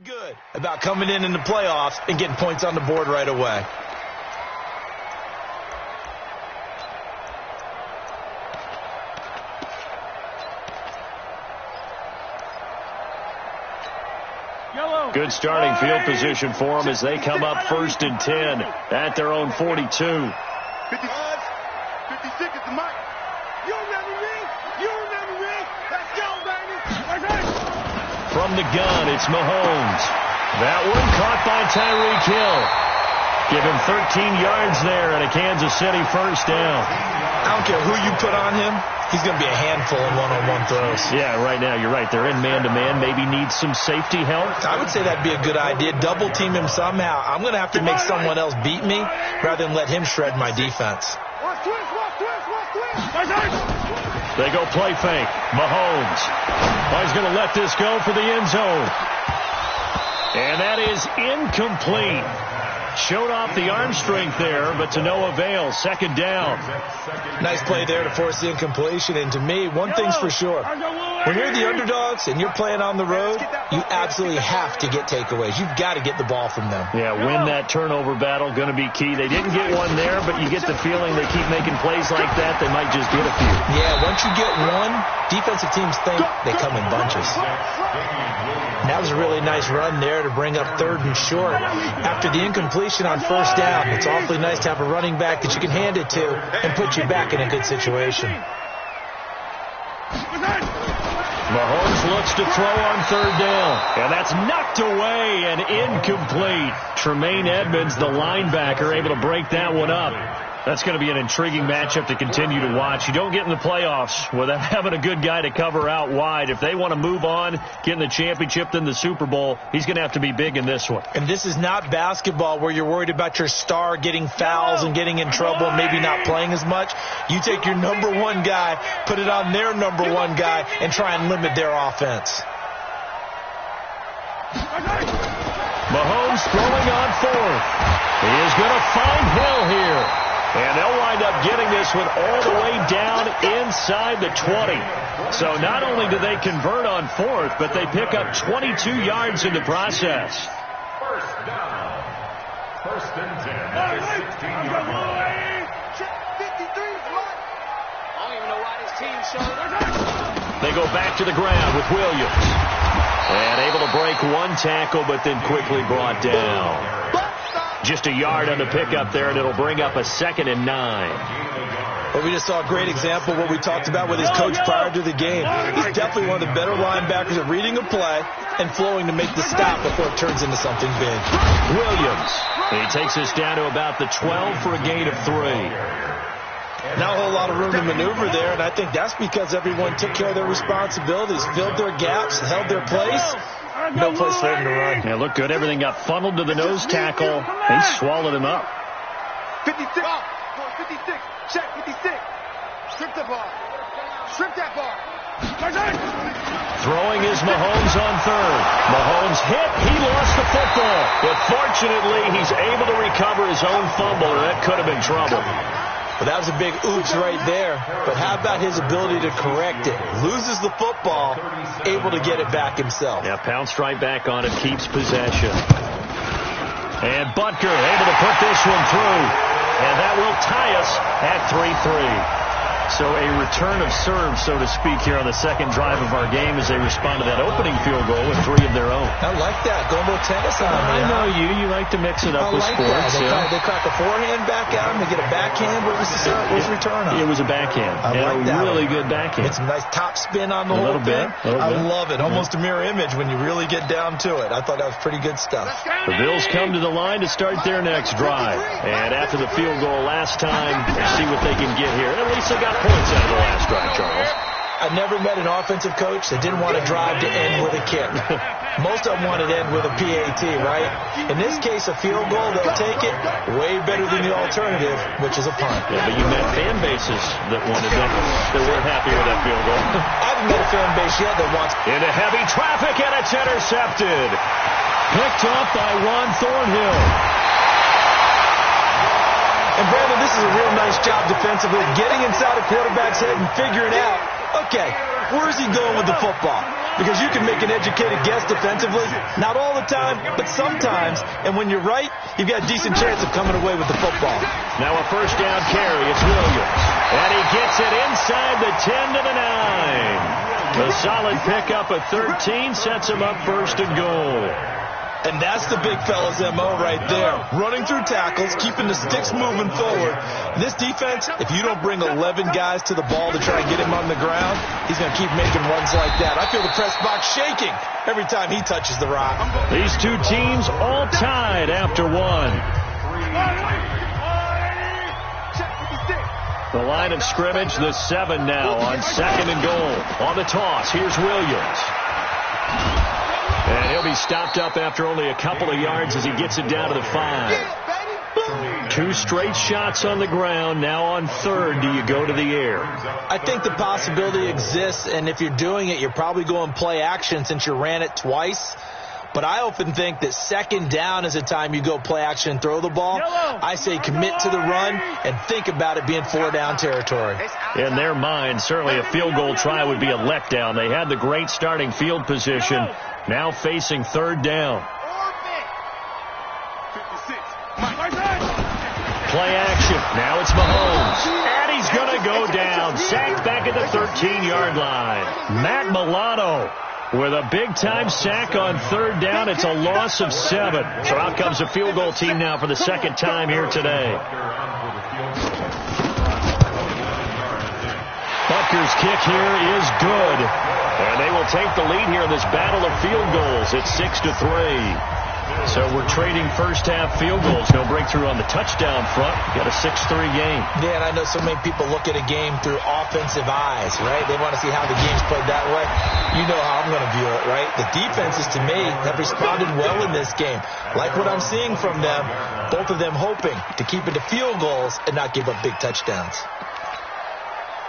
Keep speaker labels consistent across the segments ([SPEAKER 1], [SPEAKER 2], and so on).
[SPEAKER 1] good about coming in the playoffs and getting points on the board right away.
[SPEAKER 2] Good starting field position for them as they come up 1st and 10 at their own 42.
[SPEAKER 3] 56 is the mark. You remember me? You remember me? Let's go, baby.
[SPEAKER 2] From the gun, it's Mahomes. That one caught by Tyreek Hill. Give him 13 yards there and a Kansas City first down.
[SPEAKER 1] I don't care who you put on him. He's going to be a handful in one-on-one throws.
[SPEAKER 2] Yeah, right now, you're right. They're in man-to-man. Maybe need some safety help.
[SPEAKER 1] I would say that'd be a good idea. Double team him somehow. I'm going to have to make someone else beat me rather than let him shred my defense.
[SPEAKER 2] They go play fake. Mahomes. Oh, he's going to let this go for the end zone. And that is incomplete. Showed off the arm strength there, but to no avail. Second down.
[SPEAKER 1] Nice play there to force the incompletion. And to me, one thing's for sure. When you're the underdogs and you're playing on the road, you absolutely have to get takeaways. You've got to get the ball from them.
[SPEAKER 2] Yeah, win that turnover battle, going to be key. They didn't get one there, but you get the feeling they keep making plays like that, they might just get a few.
[SPEAKER 1] Yeah, once you get one, defensive teams think they come in bunches. And that was a really nice run there to bring up 3rd and short. After the incompletion on 1st down, it's awfully nice to have a running back that you can hand it to and put you back in a good situation.
[SPEAKER 2] Mahomes looks to throw on 3rd down. And that's knocked away and incomplete. Tremaine Edmonds, the linebacker, able to break that one up. That's going to be an intriguing matchup to continue to watch. You don't get in the playoffs without having a good guy to cover out wide. If they want to move on, get in the championship, then the Super Bowl, he's going to have to be big in this one.
[SPEAKER 1] And this is not basketball where you're worried about your star getting fouls and getting in trouble and maybe not playing as much. You take your number one guy, put it on their number one guy, and try and limit their offense.
[SPEAKER 2] Mahomes throwing on 4th. He is going to find Hill here. And they'll wind up getting this one all the way down inside the 20. So not only do they convert on 4th, but they pick up 22 yards in the process.
[SPEAKER 4] First down. 1st and 10 at the 16-yard line.
[SPEAKER 3] 53 I don't even know why this team showed.
[SPEAKER 2] They go back to the ground with Williams. And able to break one tackle, but then quickly brought down. Just a yard on the pickup there, and it'll bring up a 2nd and 9.
[SPEAKER 1] Well, we just saw a great example of what we talked about with his coach prior to the game. He's definitely one of the better linebackers at reading a play and flowing to make the stop before it turns into something big.
[SPEAKER 2] Williams. He takes us down to about the 12 for a gain of 3.
[SPEAKER 1] Not a whole lot of room to maneuver there, and I think that's because everyone took care of their responsibilities, filled their gaps, held their place. No place for him to run.
[SPEAKER 2] Yeah, looked good. Everything got funneled to the nose tackle. He swallowed him up.
[SPEAKER 3] 56. 56. Check 56. Strip the ball. Strip that ball.
[SPEAKER 2] Throwing is Mahomes on 3rd. Mahomes hit. He lost the football. But fortunately, he's able to recover his own fumble, and that could have been trouble.
[SPEAKER 1] Well, that was a big oops right there. But how about his ability to correct it? Loses the football, able to get it back himself.
[SPEAKER 2] Yeah, pounced right back on it, keeps possession. And Butker able to put this one through. And that will tie us at 3-3. So a return of serve, so to speak, here on the 2nd drive of our game as they respond to that opening field goal with 3 of their own.
[SPEAKER 1] I like that. Going a little tennis on me.
[SPEAKER 2] I know you. You like to mix it up with sports.
[SPEAKER 1] They crack a forehand back at him. They get a backhand. What was the return on?
[SPEAKER 2] It was a backhand.
[SPEAKER 1] I like that.
[SPEAKER 2] Really good backhand.
[SPEAKER 1] It's a nice top spin on the whole thing. I love it. Almost a mirror image when you really get down to it. I thought that was pretty good stuff.
[SPEAKER 2] The Bills come to the line to start their next drive. And after the field goal last time, they see what they can get here. At least they got points out of the last drive, Charles.
[SPEAKER 1] I never met an offensive coach that didn't want to drive to end with a kick. Most of them wanted to end with a PAT, right? In this case, a field goal, they'll take it way better than the alternative, which is a punt.
[SPEAKER 2] Yeah, but you met fan bases that wanted that weren't happy with that field goal.
[SPEAKER 1] I haven't met a fan base yet that wants...
[SPEAKER 2] Into heavy traffic, and it's intercepted. Picked up by Ron Thornhill.
[SPEAKER 1] And Brandon, this is a real nice job defensively, getting inside a quarterback's head and figuring out, okay, where's he going with the football? because you can make an educated guess defensively. Not all the time, but sometimes. And when you're right, you've got a decent chance of coming away with the football.
[SPEAKER 2] Now a first down carry. It's Williams. And he gets it inside the 10 to the 9. A solid pickup at 13 sets him up first and goal.
[SPEAKER 1] And that's the big fella's MO right there. Running through tackles, keeping the sticks moving forward. This defense, if you don't bring 11 guys to the ball to try and get him on the ground, he's going to keep making runs like that. I feel the press box shaking every time he touches the rock.
[SPEAKER 2] These two teams all tied after one. The line of scrimmage, the 7 now on second and goal. On the toss, here's Williams. And he'll be stopped up after only a couple of yards as he gets it down to the 5. 2 straight shots on the ground. Now on third, do you go to the air?
[SPEAKER 1] I think the possibility exists, and if you're doing it, you're probably going play action since you ran it twice. But I often think that second down is a time you go play action and throw the ball. I say commit to the run and think about it being 4-down territory.
[SPEAKER 2] In their mind, certainly a field goal try would be a letdown. They had the great starting field position. Now facing third down. Play action. Now it's Mahomes. And he's going to go down. Sacked back at the 13-yard line. Matt Milano with a big-time sack on third down. It's a loss of 7. So out comes a field goal team now for the second time here today. Butker's kick here is good. And they will take the lead here in this battle of field goals. It's 6-3. So we're trading first-half field goals. No breakthrough on the touchdown front. Got a 6-3 game.
[SPEAKER 1] Yeah, and I know so many people look at a game through offensive eyes, right? They want to see how the game's played that way. You know how I'm going to view it, right? The defenses, to me, have responded well in this game. Like what I'm seeing from them, both of them hoping to keep it to field goals and not give up big touchdowns.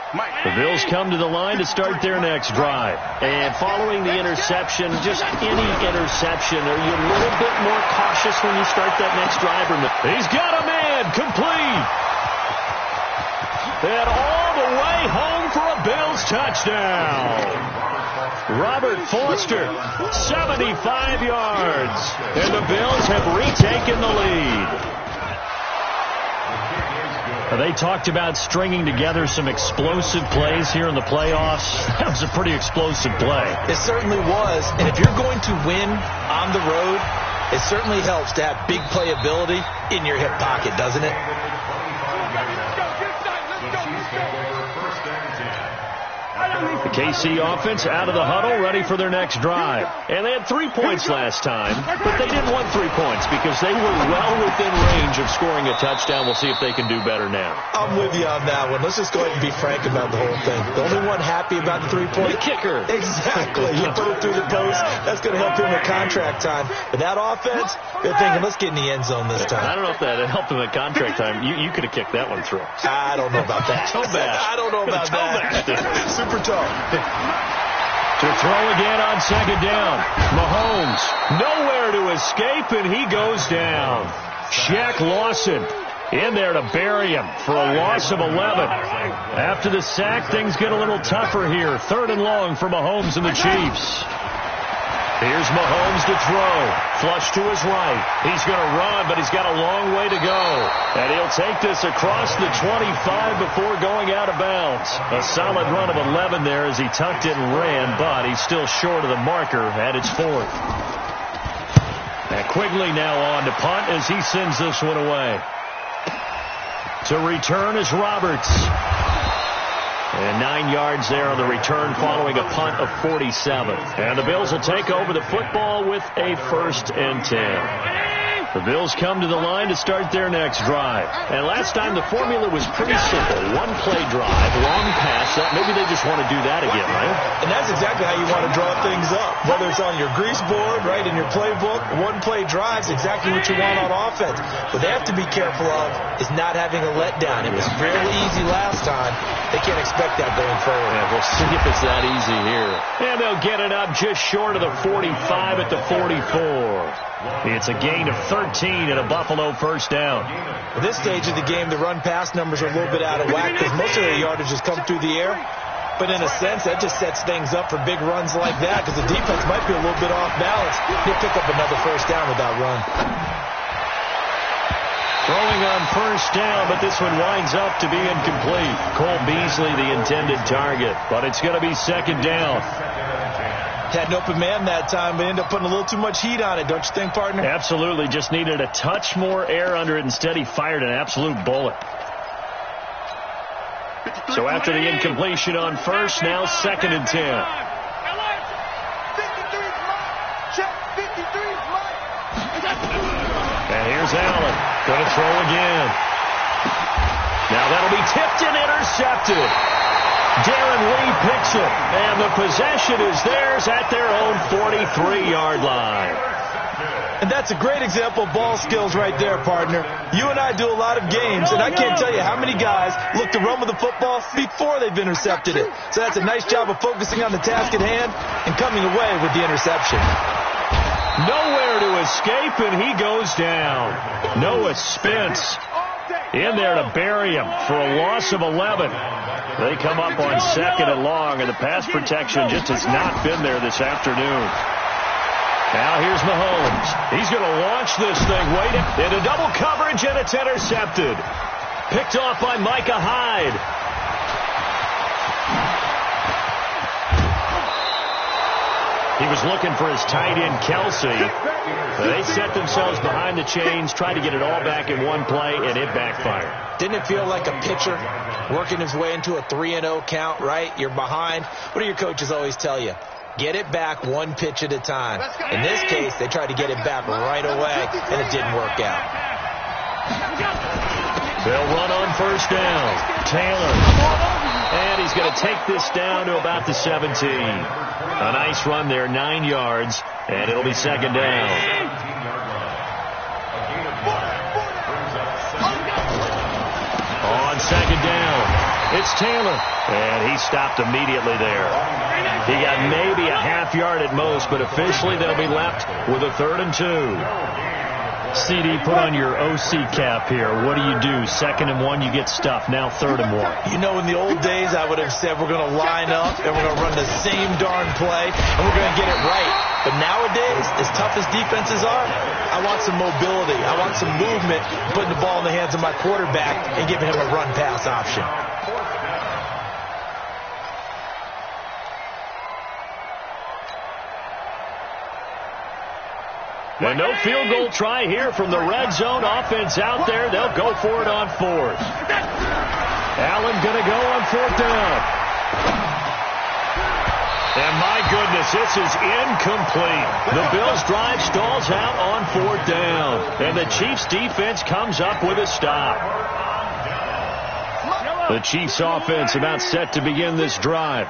[SPEAKER 2] The Bills come to the line to start their next drive. And following the interception, just any interception, are you a little bit more cautious when you start that next drive? He's got a man, complete. And all the way home for a Bills touchdown. Robert Foster, 75 yards. And the Bills have retaken the lead. They talked about stringing together some explosive plays here in the playoffs. That was a pretty explosive play.
[SPEAKER 1] It certainly was. And if you're going to win on the road, it certainly helps to have big playability in your hip pocket, doesn't it?
[SPEAKER 2] The KC offense out of the huddle, ready for their next drive. And they had 3 points last time, but they didn't want 3 points because they were well within range of scoring a touchdown. We'll see if they can do better now.
[SPEAKER 1] I'm with you on that one. Let's just go ahead and be frank about the whole thing. The only one happy about the 3-point?
[SPEAKER 2] The kicker.
[SPEAKER 1] Exactly. You put it through the post. That's going to help him at contract time. But that offense, they're thinking, let's get in the end zone this time.
[SPEAKER 2] I don't know if that helped him at contract time. You could have kicked that one through.
[SPEAKER 1] I don't know about that.
[SPEAKER 2] Toe bash.
[SPEAKER 1] I don't know about that. Super toe.
[SPEAKER 2] To throw again on second down. Mahomes nowhere to escape, and he goes down. Shaq Lawson in there to bury him for a loss of 11. After the sack, things get a little tougher here. Third and long for Mahomes and the Chiefs. Here's Mahomes to throw. Flush to his right. He's going to run, but he's got a long way to go. And he'll take this across the 25 before going out of bounds. A solid run of 11 there as he tucked it and ran, but he's still short of the marker at its 4th. And Quigley now on to punt as he sends this one away. To return is Roberts. And 9 yards there on the return following a punt of 47. And the Bills will take over the football with a 1st and 10. The Bills come to the line to start their next drive. And last time the formula was pretty simple. 1-play drive, long pass. Maybe they just want to do that again, right?
[SPEAKER 1] And that's exactly how you want to draw things up. Whether it's on your grease board, right, in your playbook, 1-play drive is exactly what you want on offense. What they have to be careful of is not having a letdown. It was fairly easy last time. They can't expect that going forward.
[SPEAKER 2] Yeah, we'll see if it's that easy here. And they'll get it up just short of the 45 at the 44. It's a gain of 13 and a Buffalo first down.
[SPEAKER 1] At this stage of the game, the run-pass numbers are a little bit out of whack because most of their yardage has come through the air. But in a sense, that just sets things up for big runs like that because the defense might be a little bit off balance. He'll pick up another first down with that run.
[SPEAKER 2] Throwing on first down, but this one winds up to be incomplete. Cole Beasley, the intended target, but it's going to be second down.
[SPEAKER 1] Had an open man that time, but ended up putting a little too much heat on it, don't you think, partner?
[SPEAKER 2] Absolutely. Just needed a touch more air under it. Instead, he fired an absolute bullet. So after the incompletion on first, now second and 10. And here's Allen. Going to throw again. Now that'll be tipped and intercepted. Darren Lee picks it, and the possession is theirs at their own 43-yard line.
[SPEAKER 1] And that's a great example of ball skills right there, partner. You and I do a lot of games, and I can't tell you how many guys look to run with the football before they've intercepted it. So that's a nice job of focusing on the task at hand and coming away with the interception.
[SPEAKER 2] Nowhere to escape, and he goes down. Noah Spence in there to bury him for a loss of 11. They come up on second and long, and the pass protection just has not been there this afternoon. Now here's Mahomes. He's going to launch this thing. Wait into double coverage, and it's intercepted. Picked off by Micah Hyde. He was looking for his tight end, Kelsey. They set themselves behind the chains, tried to get it all back in one play, and it backfired.
[SPEAKER 1] Didn't it feel like a pitcher working his way into a 3-0 count, right? You're behind. What do your coaches always tell you? Get it back one pitch at a time. In this case, they tried to get it back right away, and it didn't work out.
[SPEAKER 2] They'll run on first down. Taylor. And he's going to take this down to about the 17. A nice run there, 9 yards, and it'll be second down. On second down, it's Taylor, and he stopped immediately there. He got maybe a half yard at most, but officially they'll be left with a 3rd and 2. CD, put on your OC cap here. What do? Second and 1, you get stuffed. Now 3rd and 1.
[SPEAKER 1] You know, in the old days, I would have said we're going to line up and we're going to run the same darn play and we're going to get it right. But nowadays, as tough as defenses are, I want some mobility. I want some movement, putting the ball in the hands of my quarterback and giving him a run-pass option.
[SPEAKER 2] And no field goal try here from the red zone. Offense out there. They'll go for it on 4th. Allen going to go on 4th down. And my goodness, this is incomplete. The Bills' drive stalls out on 4th down. And the Chiefs' defense comes up with a stop. The Chiefs' offense about set to begin this drive.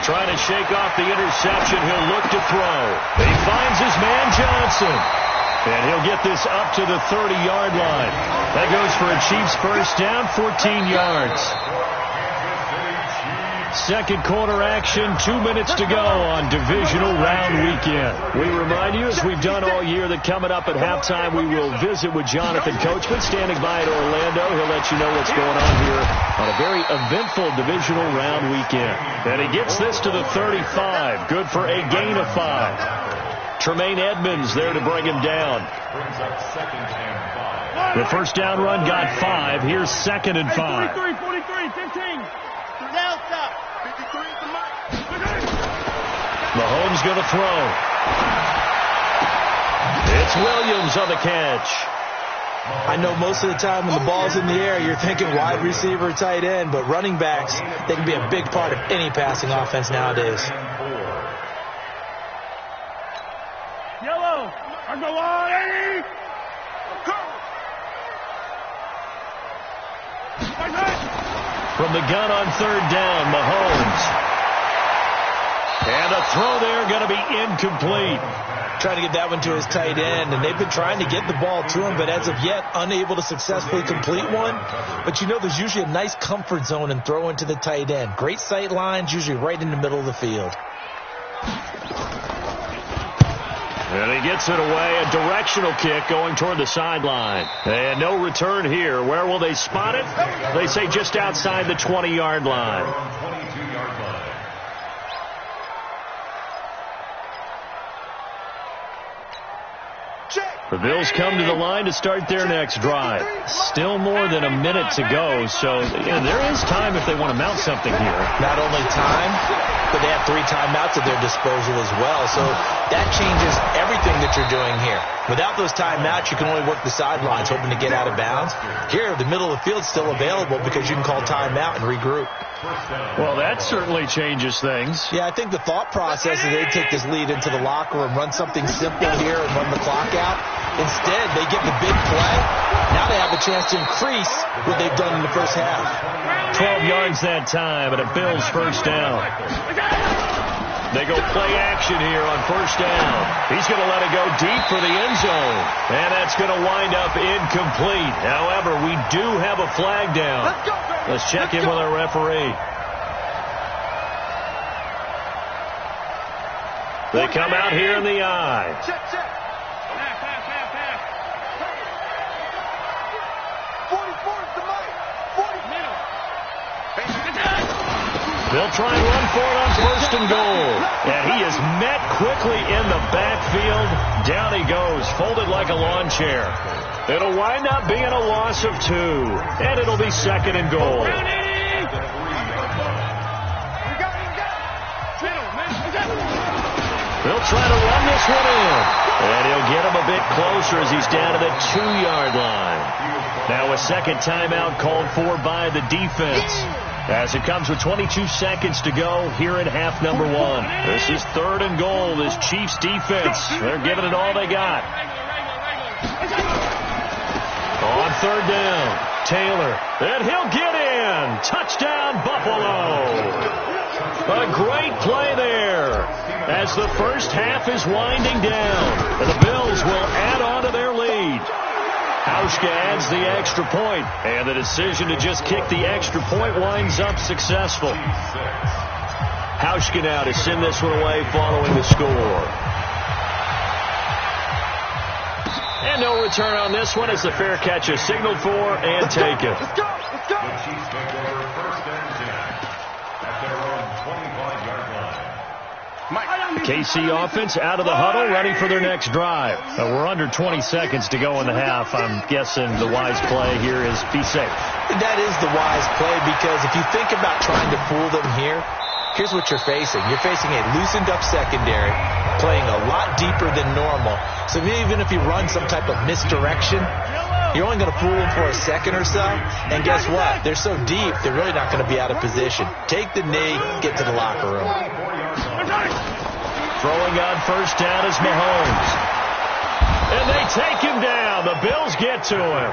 [SPEAKER 2] Trying to shake off the interception. He'll look to throw. He finds his man Johnson. And he'll get this up to the 30-yard line. That goes for a Chiefs first down, 14 yards. Second quarter action, 2 minutes to go on divisional round weekend. We remind you, as we've done all year, that coming up at halftime, we will visit with Jonathan Coachman standing by at Orlando. He'll let you know what's going on here on a very eventful divisional round weekend. And he gets this to the 35. Good for a gain of 5. Tremaine Edmonds there to bring him down. The first down run got 5. Here's second and 5.
[SPEAKER 3] 43, 15. Now stop. 53 to Mike.
[SPEAKER 2] Mahomes going to throw. It's Williams on the catch.
[SPEAKER 1] I know most of the time when the ball's in the air, you're thinking wide receiver, tight end, but running backs, they can be a big part of any passing offense nowadays.
[SPEAKER 3] Yellow. On the line.
[SPEAKER 2] From the gun on third down, Mahomes. And a throw there going to be incomplete.
[SPEAKER 1] Trying to get that one to his tight end, and they've been trying to get the ball to him, but as of yet, unable to successfully complete one. But you know, there's usually a nice comfort zone in throwing to the tight end. Great sight lines, usually right in the middle of the field.
[SPEAKER 2] And he gets it away, a directional kick going toward the sideline. And no return here. Where will they spot it? They say just outside the 20-yard line.
[SPEAKER 4] 22-yard line.
[SPEAKER 2] The Bills come to the line to start their next drive. Still more than a minute to go, so there is time if they want to mount something here.
[SPEAKER 1] Not only time, but they have 3 timeouts at their disposal as well, so that changes everything that you're doing here. Without those timeouts, you can only work the sidelines, hoping to get out of bounds. Here, the middle of the field is still available because you can call timeout and regroup.
[SPEAKER 2] Well, that certainly changes things.
[SPEAKER 1] Yeah, I think the thought process is they take this lead into the locker room, run something simple here and run the clock out. Instead, they get the big play. Now they have a chance to increase what they've done in the first half.
[SPEAKER 2] 12 yards that time and a Bills first down. They go play action here on first down. He's going to let it go deep for the end zone. And that's going to wind up incomplete. However, we do have a flag down. Let's check in with our referee. They come out here in the eye.
[SPEAKER 3] Check, check. 44 is the mic. 40 middle.
[SPEAKER 2] They'll try and run for it on first and goal. And he is met quickly in the backfield. Down he goes, folded like a lawn chair. It'll wind up being a loss of 2. And it'll be second and goal. They'll try to run this one in. And he'll get him a bit closer as he's down to the 2-yard line. Now a second timeout called for by the defense. As it comes with 22 seconds to go here in half number 1. This is third and goal. This Chiefs defense, they're giving it all they got. On third down, Taylor. And he'll get in. Touchdown, Buffalo. A great play there as the first half is winding down. And the Bills will add on to their lead. Hauschka adds the extra point, and the decision to just kick the extra point winds up successful. Hauschka now to send this one away following the score. And no return on this one as the fair catch is signaled for and taken.
[SPEAKER 3] Let's go, let's go.
[SPEAKER 4] The Chiefs take over first and 10 at their own 25-yard line.
[SPEAKER 2] KC offense out of the huddle, ready for their next drive. We're under 20 seconds to go in the half. I'm guessing the wise play here is be safe.
[SPEAKER 1] That is the wise play because if you think about trying to fool them here, here's what you're facing. You're facing a loosened up secondary, playing a lot deeper than normal. So even if you run some type of misdirection, you're only going to fool them for a second or so. And guess what? They're so deep, they're really not going to be out of position. Take the knee, get to the locker room.
[SPEAKER 2] Throwing on first down is Mahomes. And they take him down. The Bills get to him.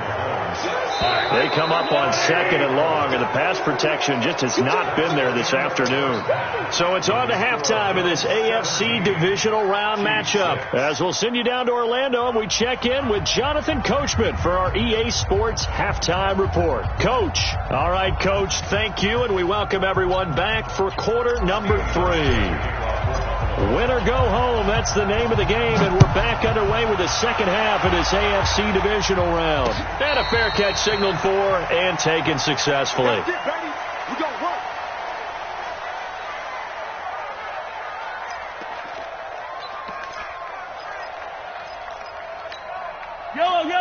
[SPEAKER 2] They come up on second and long, and the pass protection just has not been there this afternoon. So it's on to halftime of this AFC divisional round matchup. As we'll send you down to Orlando, and we check in with Jonathan Coachman for our EA Sports halftime report. Coach. All right, Coach, thank you, and we welcome everyone back for quarter number 3. Win or go home, that's the name of the game, and we're back underway with the second half of this AFC divisional round. And a fair catch signaled for and taken successfully.
[SPEAKER 3] That's it, baby. We gonna work.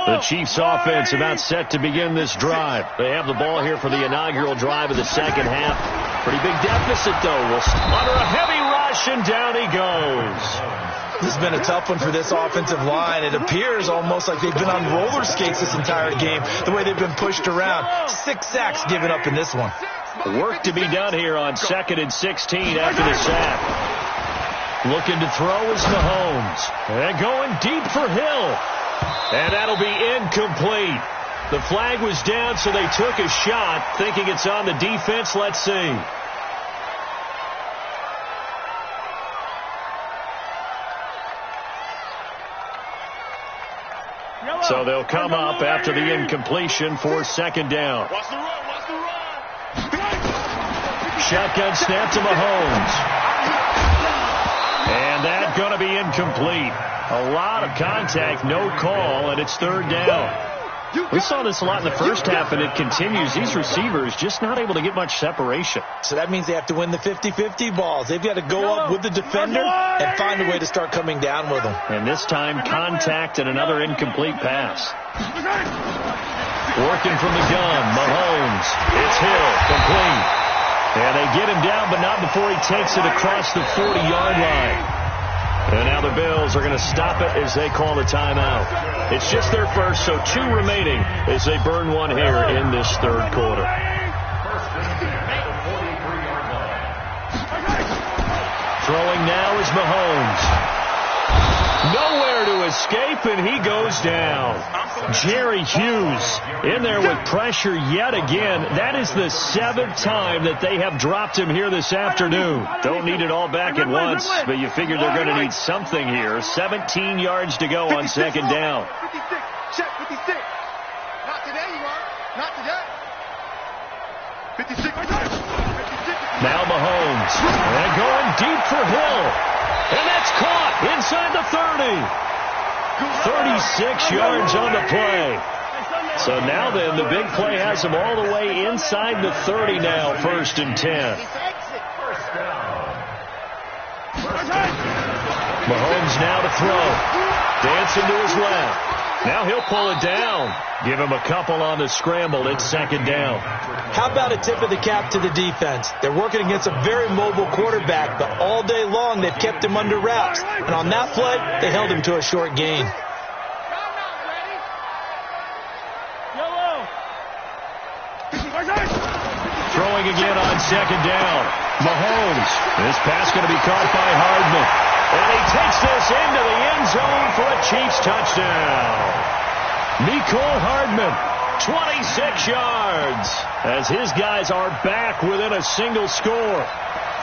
[SPEAKER 2] The Chiefs offense about set to begin this drive. They have the ball here for the inaugural drive of the second half. Pretty big deficit, though. Under a heavy rush, and down he goes.
[SPEAKER 1] This has been a tough one for this offensive line. It appears almost like they've been on roller skates this entire game, the way they've been pushed around. 6 sacks given up in this one.
[SPEAKER 2] Work to be done here on 2nd and 16 after the sack. Looking to throw is Mahomes. And going deep for Hill. And that'll be incomplete. The flag was down, so they took a shot, thinking it's on the defense. Let's see. So they'll come up after the incompletion for second down.
[SPEAKER 3] Watch the run, watch the run.
[SPEAKER 2] Shotgun snap to Mahomes. And that's going to be incomplete. A lot of contact, no call, and it's third down. We saw this a lot in the first half, and it continues. These receivers just not able to get much separation.
[SPEAKER 1] So that means they have to win the 50-50 balls. They've got to go up with the defender and find a way to start coming down with them.
[SPEAKER 2] And this time, contact and another incomplete pass. Working from the gun, Mahomes. It's Hill, complete. And they get him down, but not before he takes it across the 40-yard line. And now the Bills are going to stop it as they call the timeout. It's just their first, so 2 remaining as they burn one here in this third quarter. Throwing now is Mahomes. Nowhere to escape, and he goes down. Jerry Hughes in there with pressure yet again. That is the 7th time that they have dropped him here this afternoon. Don't need it all back at once, but you figure they're going to need something here. 17 yards to go on second down.
[SPEAKER 3] 56. Check 56. Not today, you are. Not today. 56. 56.
[SPEAKER 2] Now Mahomes. And going deep for Hill. And that's caught inside the 30. 36 yards on the play. So now then, the big play has him all the way inside the 30 now, 1st and 10. Mahomes now to throw. Dancing to his left. Now he'll pull it down. Give him a couple on the scramble. It's 2nd down.
[SPEAKER 1] How about a tip of the cap to the defense? They're working against a very mobile quarterback, but all day long they've kept him under wraps. And on that play, they held him to a short gain.
[SPEAKER 2] Throwing again on 2nd down. Mahomes. This pass going to be caught by Hardman. And he takes this into the end zone for a Chiefs touchdown. Mecole Hardman, 26 yards, as his guys are back within a single score.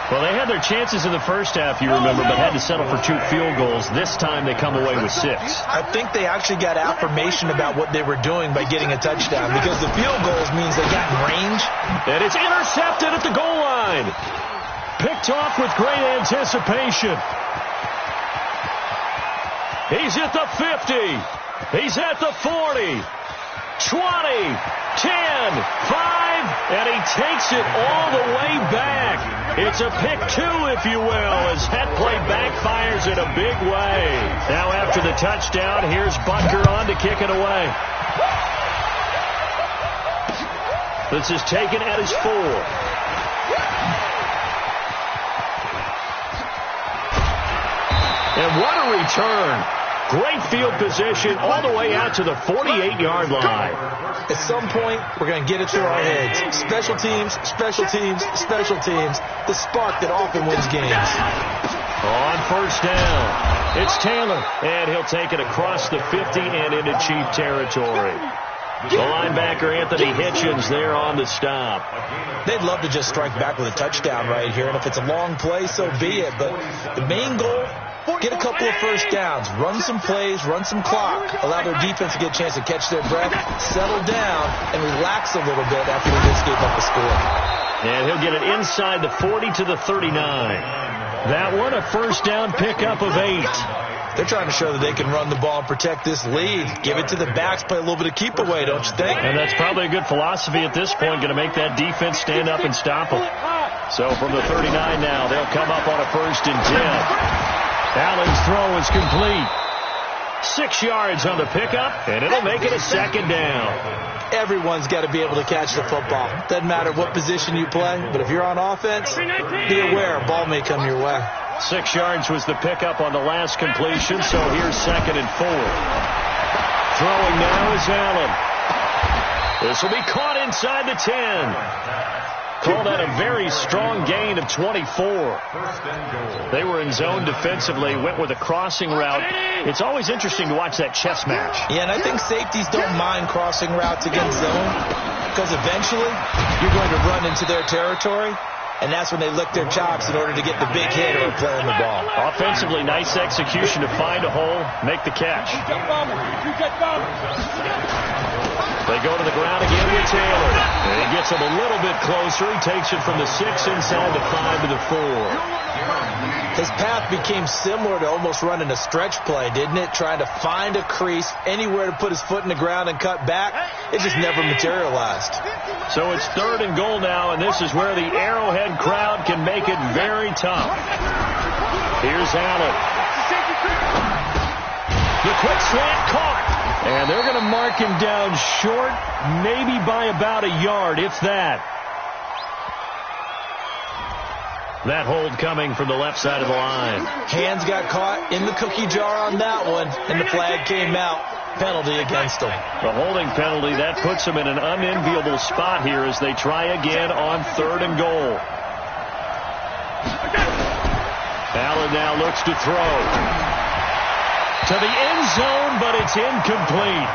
[SPEAKER 2] Well, they had their chances in the first half, you remember, but had to settle for 2 field goals. This time they come away with 6.
[SPEAKER 1] I think they actually got affirmation about what they were doing by getting a touchdown, because the field goals means they got in range.
[SPEAKER 2] And it's intercepted at the goal line. Picked off with great anticipation. He's at the 50. He's at the 40. 20, 10, 5, and he takes it all the way back. It's a pick 2, if you will, as that play backfires in a big way. Now after the touchdown, here's Butker on to kick it away. This is taken at his 4. And what a return. Great field position all the way out to the 48-yard line.
[SPEAKER 1] At some point, we're going to get it through our heads. Special teams, special teams, special teams. The spark that often wins games.
[SPEAKER 2] On 1st down, it's Taylor, and he'll take it across the 50 and into Chief territory. The linebacker, Anthony Hitchens, there on the stop.
[SPEAKER 1] They'd love to just strike back with a touchdown right here, and if it's a long play, so be it. But the main goal, get a couple of first downs, run some plays, run some clock, allow their defense to get a chance to catch their breath, settle down, and relax a little bit after they just gave up a score.
[SPEAKER 2] And he'll get it inside the 40 to the 39. That one, a first down pickup of 8.
[SPEAKER 1] They're trying to show that they can run the ball and protect this lead. Give it to the backs, play a little bit of keep away, don't you think?
[SPEAKER 2] And that's probably a good philosophy at this point, going to make that defense stand up and stop them. So from the 39 now, they'll come up on a 1st and 10. Allen's throw is complete. 6 yards on the pickup, and it'll make it a 2nd down.
[SPEAKER 1] Everyone's got to be able to catch the football. Doesn't matter what position you play, but if you're on offense, be aware a ball may come your way.
[SPEAKER 2] 6 yards was the pickup on the last completion, so here's 2nd and 4. Throwing now is Allen. This will be caught inside the 10. Call that a very strong gain of 24. They were in zone defensively, went with a crossing route. It's always interesting to watch that chess match.
[SPEAKER 1] Yeah, and I think safeties don't mind crossing routes against zone, because eventually you're going to run into their territory, and that's when they lick their chops in order to get the big hit or play on the ball.
[SPEAKER 2] Offensively, nice execution to find a hole, make the catch. They go to the ground again with Taylor. And he gets him a little bit closer. He takes it from the 6 inside the 5 to the 4.
[SPEAKER 1] His path became similar to almost running a stretch play, didn't it? Trying to find a crease, anywhere to put his foot in the ground and cut back. It just never materialized.
[SPEAKER 2] So it's 3rd and goal now, and this is where the Arrowhead crowd can make it very tough. Here's Allen. The quick slant caught. And they're going to mark him down short, maybe by about a yard, if that. That hold coming from the left side of the line.
[SPEAKER 1] Hands got caught in the cookie jar on that one, and the flag came out. Penalty against him.
[SPEAKER 2] The holding penalty, that puts him in an unenviable spot here as they try again on 3rd and goal. Allen now looks to throw. To the end zone, but it's incomplete.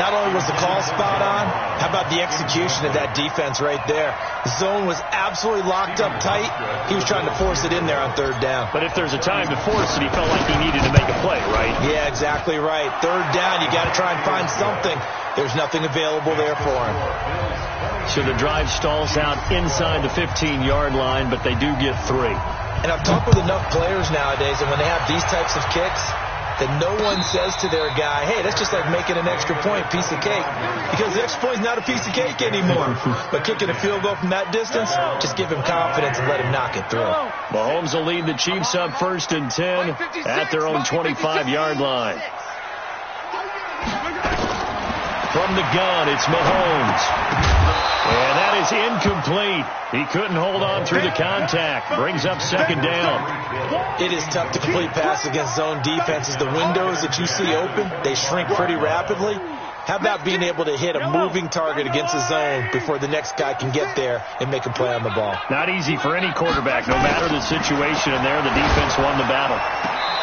[SPEAKER 1] Not only was the call spot on, how about the execution of that defense right there? The zone was absolutely locked up tight. He was trying to force it in there on 3rd down.
[SPEAKER 2] But if there's a time to force it, he felt like he needed to make a play, right?
[SPEAKER 1] Yeah, exactly right. 3rd down, you got to try and find something. There's nothing available there for him.
[SPEAKER 2] So the drive stalls out inside the 15-yard line, but they do get 3.
[SPEAKER 1] And I've talked with enough players nowadays, and when they have these types of kicks, that no one says to their guy, hey, that's just like making an extra point, piece of cake. Because the extra point is not a piece of cake anymore. But kicking a field goal from that distance, just give him confidence and let him knock it through.
[SPEAKER 2] Mahomes will lead the Chiefs up 1st and 10 at their own 25-yard line. From the gun, it's Mahomes. And that is incomplete. He couldn't hold on through the contact. Brings up 2nd down.
[SPEAKER 1] It is tough to complete passes against zone defenses. The windows that you see open, they shrink pretty rapidly. How about being able to hit a moving target against a zone before the next guy can get there and make a play on the ball?
[SPEAKER 2] Not easy for any quarterback, no matter the situation. And there, the defense won the battle.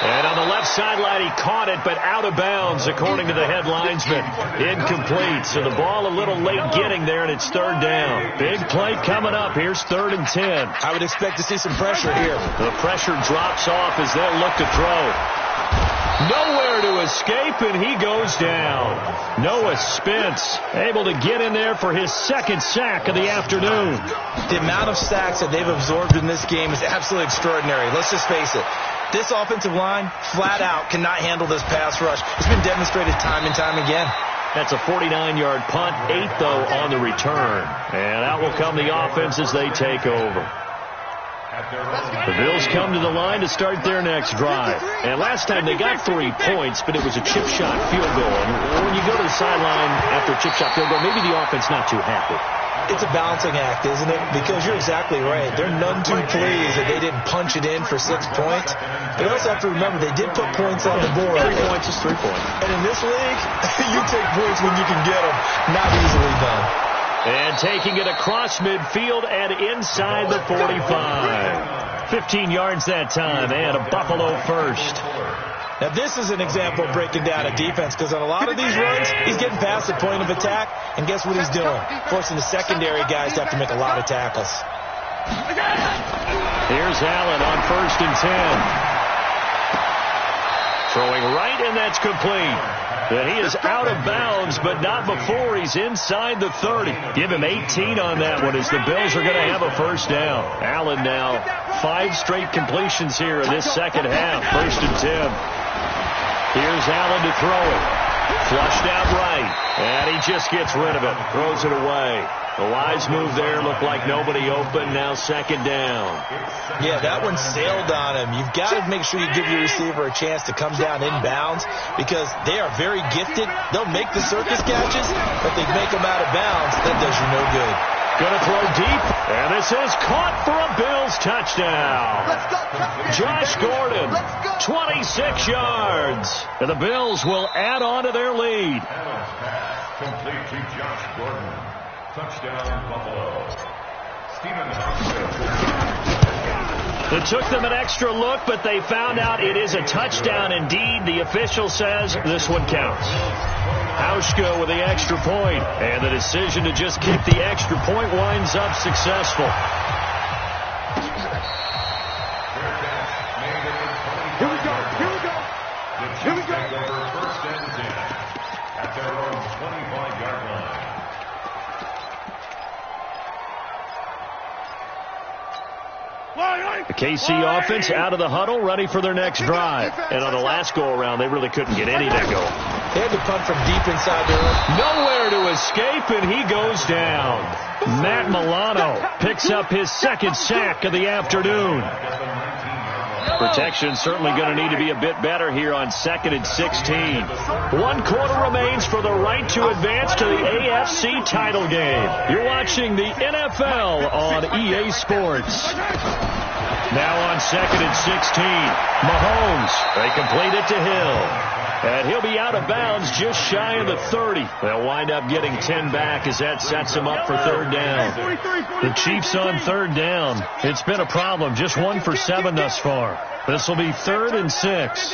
[SPEAKER 2] And on the left sideline, he caught it, but out of bounds, according to the head linesman. Incomplete. So the ball a little late getting there, and it's 3rd down. Big play coming up. Here's 3rd and 10.
[SPEAKER 1] I would expect to see some pressure here.
[SPEAKER 2] The pressure drops off as they'll look to throw. Nowhere to escape, and he goes down. Noah Spence able to get in there for his 2nd sack of the afternoon.
[SPEAKER 1] The amount of sacks that they've absorbed in this game is absolutely extraordinary. Let's just face it. This offensive line, flat out, cannot handle this pass rush. It's been demonstrated time and time again.
[SPEAKER 2] That's a 49-yard punt, 8, though, on the return. And out will come the offense as they take over. The Bills come to the line to start their next drive. And last time they got 3 points, but it was a chip shot field goal. And when you go to the sideline after a chip shot field goal, maybe the offense not too happy.
[SPEAKER 1] It's a balancing act, isn't it? Because you're exactly right. They're none too pleased that they didn't punch it in for 6 points. But you also have to remember they did put points on the board.
[SPEAKER 2] 3 points is 3 points.
[SPEAKER 1] And in this league, you take points when you can get them. Not easily done.
[SPEAKER 2] And taking it across midfield and inside the 45. 15 yards that time, and a Buffalo first.
[SPEAKER 1] Now, this is an example of breaking down a defense, because on a lot of these runs, he's getting past the point of attack, and guess what he's doing? Forcing the secondary guys to have to make a lot of tackles.
[SPEAKER 2] Here's Allen on 1st and 10. Throwing right, and that's complete. And he is out of bounds, but not before he's inside the 30. Give him 18 on that one as the Bills are going to have a 1st down. Allen now 5 straight completions here in this 2nd half. 1st and 10. Here's Allen to throw it. Flushed out right. And he just gets rid of it. Throws it away. The wise move there. Looked like nobody open. Now 2nd down.
[SPEAKER 1] Yeah, that one sailed on him. You've got to make sure you give your receiver a chance to come down inbounds, because they are very gifted. They'll make the circus catches, but they make them out of bounds. That does you no good.
[SPEAKER 2] Going to throw deep, and this is caught for a Bills touchdown. Josh Gordon, 26 yards. And the Bills will add on to their lead.
[SPEAKER 4] Complete to Josh Gordon. Touchdown, Buffalo.
[SPEAKER 2] It took them an extra look, but they found out it is a touchdown indeed. The official says this one counts. Hauschka with the extra point, and the decision to just kick the extra point winds up successful.
[SPEAKER 3] Here we go.
[SPEAKER 4] First and 10 at their own 25-yard line.
[SPEAKER 2] The KC offense out of the huddle, ready for their next drive. And on the last go-around, they really couldn't get anything going.
[SPEAKER 1] They had to punt from deep inside their own.
[SPEAKER 2] Nowhere to escape, and he goes down. Matt Milano picks up his second sack of the afternoon. Protection certainly going to need to be a bit better here on 2nd and 16. 1 quarter remains for the right to advance to the AFC title game. You're watching the NFL on EA Sports. Now on 2nd and 16, Mahomes. They complete it to Hill. And he'll be out of bounds just shy of the 30. They'll wind up getting 10 back as that sets them up for 3rd down. The Chiefs on 3rd down. It's been a problem. Just 1 for 7 thus far. This will be 3rd and 6.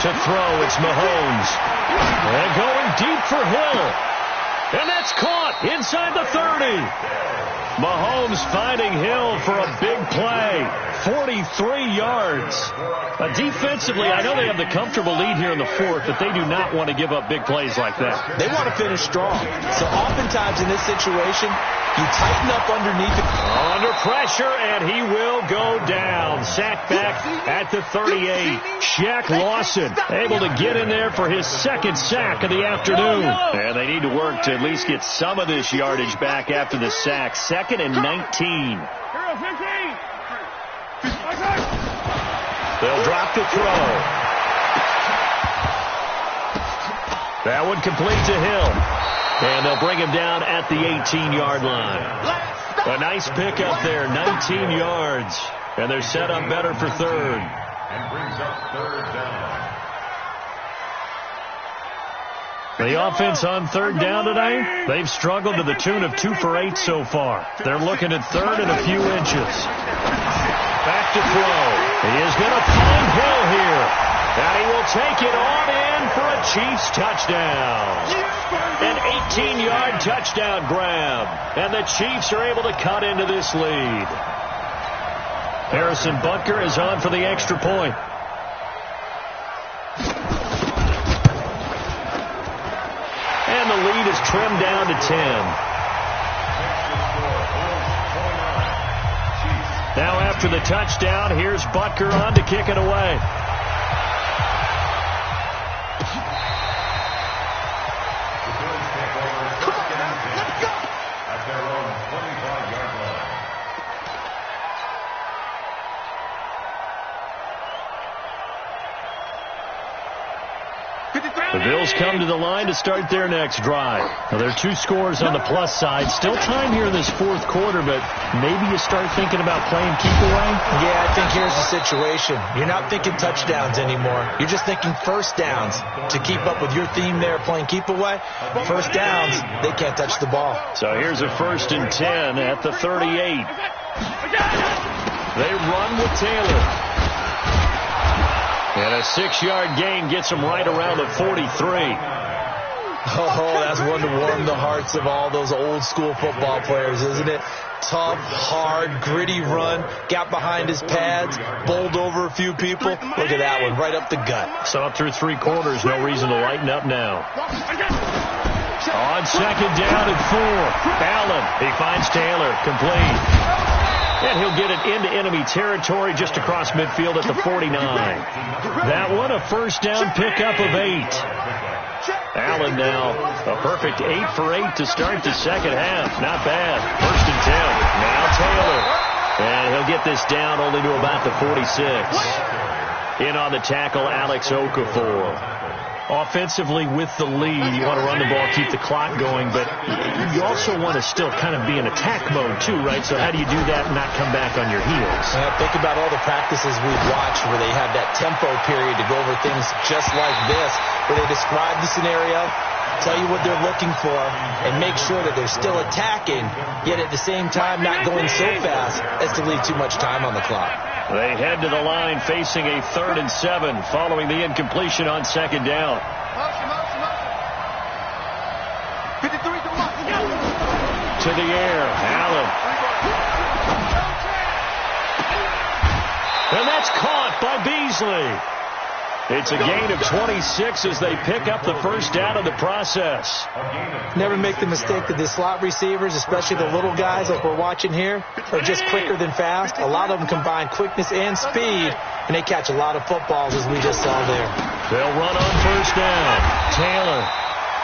[SPEAKER 2] To throw, it's Mahomes. And going deep for Hill. And that's caught inside the 30. Mahomes finding Hill for a big play. 43 yards. Defensively, I know they have the comfortable lead here in the 4th, but they do not want to give up big plays like that.
[SPEAKER 1] They want to finish strong. So oftentimes in this situation, you tighten up underneath it.
[SPEAKER 2] Under pressure, and he will go down. Sacked back at the 38. Shaq Lawson able to get in there for his 2nd sack of the afternoon. And they need to work to at least get some of this yardage back after the sack. 2nd and 19. They'll drop the throw. That one complete to Hill. And they'll bring him down at the 18-yard line. A nice pick up there, 19 yards. And they're set up better for 3rd.
[SPEAKER 4] And brings up 3rd down.
[SPEAKER 2] The offense on 3rd down today, they've struggled to the tune of 2 for 8 so far. They're looking at 3rd and a few inches. Back to throw. He is going to find Hill here. And he will take it on in for a Chiefs touchdown. An 18-yard touchdown grab. And the Chiefs are able to cut into this lead. Harrison Butker is on for the extra point. And the lead is trimmed down to 10. Now after the touchdown, here's Butker on to kick it away. The Bills come to the line to start their next drive. Now, there are 2 scores on the plus side. Still time here in this 4th quarter, but maybe you start thinking about playing keep away?
[SPEAKER 1] Yeah, I think here's the situation. You're not thinking touchdowns anymore. You're just thinking first downs. To keep up with your theme there, playing keep away, first downs, they can't touch the ball.
[SPEAKER 2] So here's a 1st and 10 at the 38. They run with Taylor. And a 6-yard gain gets them right around the 43.
[SPEAKER 1] Oh, that's one to warm the hearts of all those old school football players, isn't it? Tough, hard, gritty run, got behind his pads, bowled over a few people. Look at that one, right up the gut.
[SPEAKER 2] So up through 3 quarters, no reason to lighten up now. On 2nd down and 4. Allen, he finds Taylor, complete. And he'll get it into enemy territory just across midfield at the 49. That one, a 1st down pickup of 8. Allen now, a perfect 8 for 8 to start the 2nd half. Not bad. 1st and 10. Now Taylor. And he'll get this down only to about the 46. In on the tackle, Alex Okafor. Offensively with the lead, you want to run the ball, keep the clock going, but you also want to still kind of be in attack mode too, right? So how do you do that and not come back on your heels?
[SPEAKER 1] Think about all the practices we've watched where they have that tempo period to go over things just like this, where they describe the scenario, tell you what they're looking for, and make sure that they're still attacking, yet at the same time not going so fast as to leave too much time on the clock.
[SPEAKER 2] They head to the line facing a 3rd and 7 following the incompletion on 2nd down. To the air, Allen. And that's caught by Beasley. It's a gain of 26 as they pick up the first down in the process.
[SPEAKER 1] Never make the mistake that the slot receivers, especially the little guys like we're watching here, are just quicker than fast. A lot of them combine quickness and speed, and they catch a lot of footballs, as we just saw there.
[SPEAKER 2] They'll run on first down. Taylor.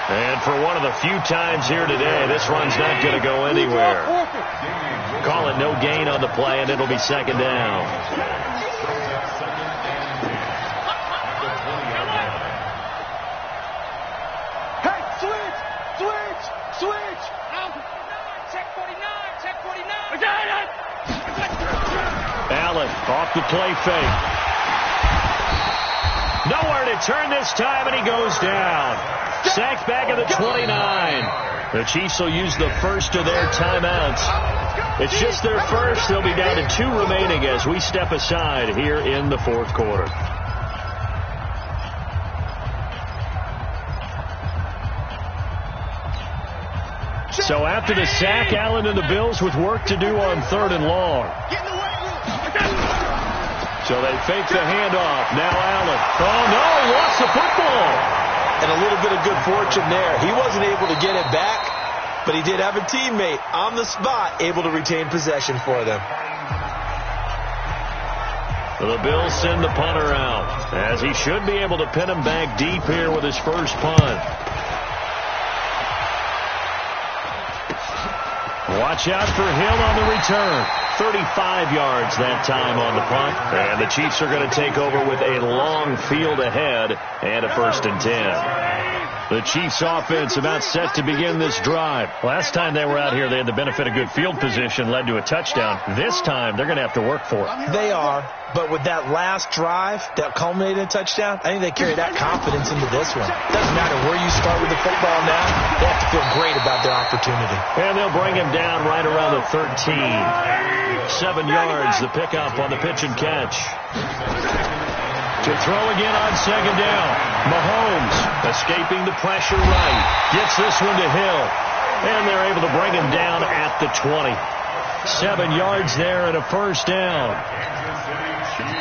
[SPEAKER 2] And for one of the few times here today, this run's not going to go anywhere. Call it no gain on the play, and it'll be second down. Allen off the play fake. Nowhere to turn this time, and he goes down. Sacked back at the 29. The Chiefs will use the first of their timeouts. It's just their first. They'll be down to 2 remaining as we step aside here in the fourth quarter. So after the sack, Allen and the Bills with work to do on 3rd and long. So they fake the handoff. Now Allen. Oh, no, lost the football.
[SPEAKER 1] And a little bit of good fortune there. He wasn't able to get it back, but he did have a teammate on the spot able to retain possession for them.
[SPEAKER 2] The Bills send the punter out, as he should be able to pin him back deep here with his first punt. Watch out for Hill on the return. 35 yards that time on the punt. And the Chiefs are going to take over with a long field ahead and a 1st and 10. The Chiefs offense about set to begin this drive. Last time they were out here, they had the benefit of good field position, led to a touchdown. This time, they're going to have to work for it.
[SPEAKER 1] They are, but with that last drive that culminated in a touchdown, I think they carry that confidence into this one. Doesn't matter where you start with the football now, they have to feel great about their opportunity.
[SPEAKER 2] And they'll bring him down right around the 13. 7 yards, the pickup on the pitch and catch. To throw again on 2nd down. Mahomes escaping the pressure right. Gets this one to Hill. And they're able to bring him down at the 20. 7 yards there and a 1st down.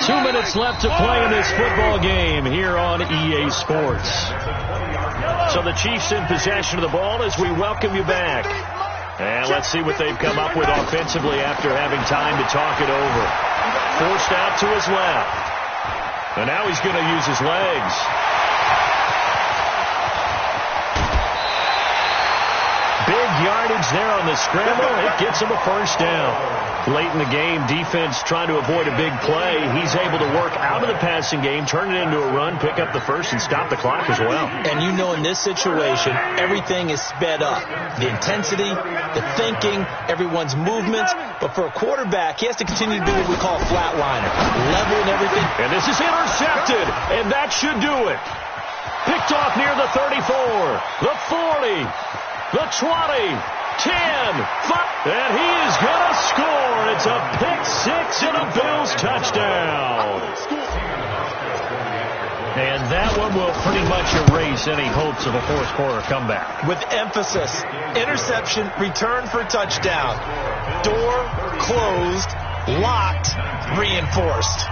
[SPEAKER 2] 2 minutes left to play in this football game here on EA Sports. So the Chiefs in possession of the ball as we welcome you back. And let's see what they've come up with offensively after having time to talk it over. Forced out to his left. And now he's going to use his legs. Big yardage there on the scramble. It gets him a 1st down. Late in the game, defense trying to avoid a big play. He's able to work out of the passing game, turn it into a run, pick up the 1st, and stop the clock as well.
[SPEAKER 1] And you know in this situation, everything is sped up. The intensity, the thinking, everyone's movements. But for a quarterback, he has to continue to do what we call a flatliner. Level and everything.
[SPEAKER 2] And this is intercepted, and that should do it. Picked off near the 34, the 40, the 20, 10, 5, and he is going to score. It's a pick-6 and a Bills touchdown. And that one will pretty much erase any hopes of a fourth-quarter comeback.
[SPEAKER 1] With emphasis, interception, return for touchdown. Door closed, locked, reinforced.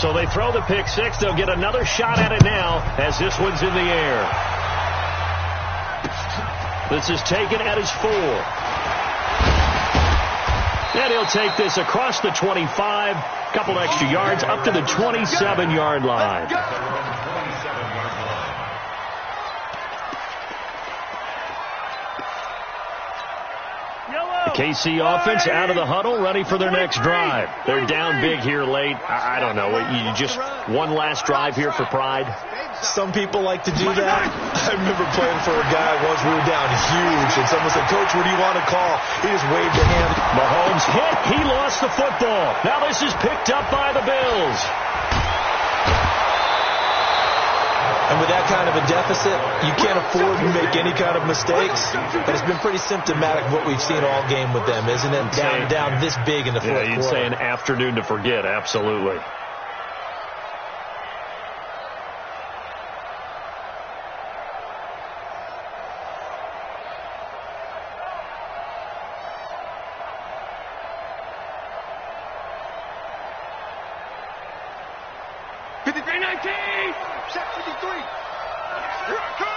[SPEAKER 2] So they throw the pick-6. They'll get another shot at it now as this one's in the air. This is taken at his 4. And he'll take this across the 25, couple extra yards, up to the 27-yard line. The KC offense out of the huddle, ready for their next drive. They're down big here late. I don't know. You just one last drive here for pride?
[SPEAKER 1] Some people like to do that. I remember playing for a guy once. We were down huge, and someone said, "Coach, what do you want to call?" He just waved a hand.
[SPEAKER 2] Mahomes hit. He lost the football. Now this is picked up by the Bills.
[SPEAKER 1] And with that kind of a deficit, you can't afford to make any kind of mistakes. But it's been pretty symptomatic of what we've seen all game with them, isn't it? Down this big in the fourth quarter.
[SPEAKER 2] You'd say an afternoon to forget, absolutely.
[SPEAKER 3] 53, 19. Check 53. Here I come.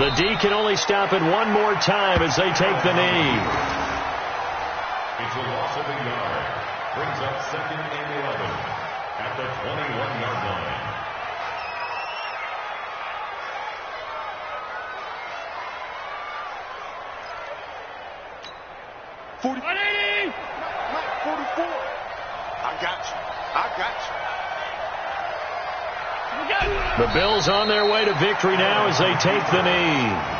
[SPEAKER 2] The D can only stop it one more time as they take the knee.
[SPEAKER 4] It's a loss of a yard. Brings up 2nd and 11 at the 21-yard line.
[SPEAKER 3] Mike, 44. I got you.
[SPEAKER 2] The Bills on their way to victory now as they take the knee.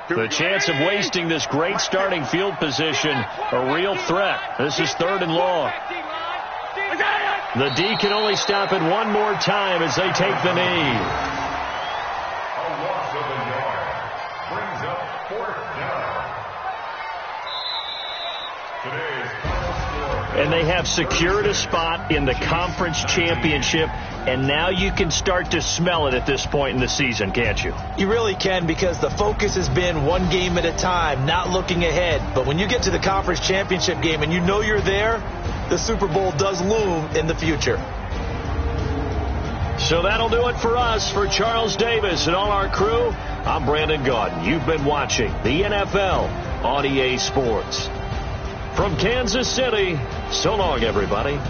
[SPEAKER 2] The chance of wasting this great starting field position, a real threat. This is 3rd and long. The D can only stop it one more time as they take the knee.
[SPEAKER 4] A loss of a yard. Brings up 4th down. Today's final score.
[SPEAKER 2] And they have secured a spot in the conference championship. And now you can start to smell it at this point in the season, can't you?
[SPEAKER 1] You really can, because the focus has been one game at a time, not looking ahead. But when you get to the conference championship game and you know you're there, the Super Bowl does loom in the future.
[SPEAKER 2] So that'll do it for us. For Charles Davis and all our crew, I'm Brandon Gaudin. You've been watching the NFL on EA Sports. From Kansas City, so long, everybody.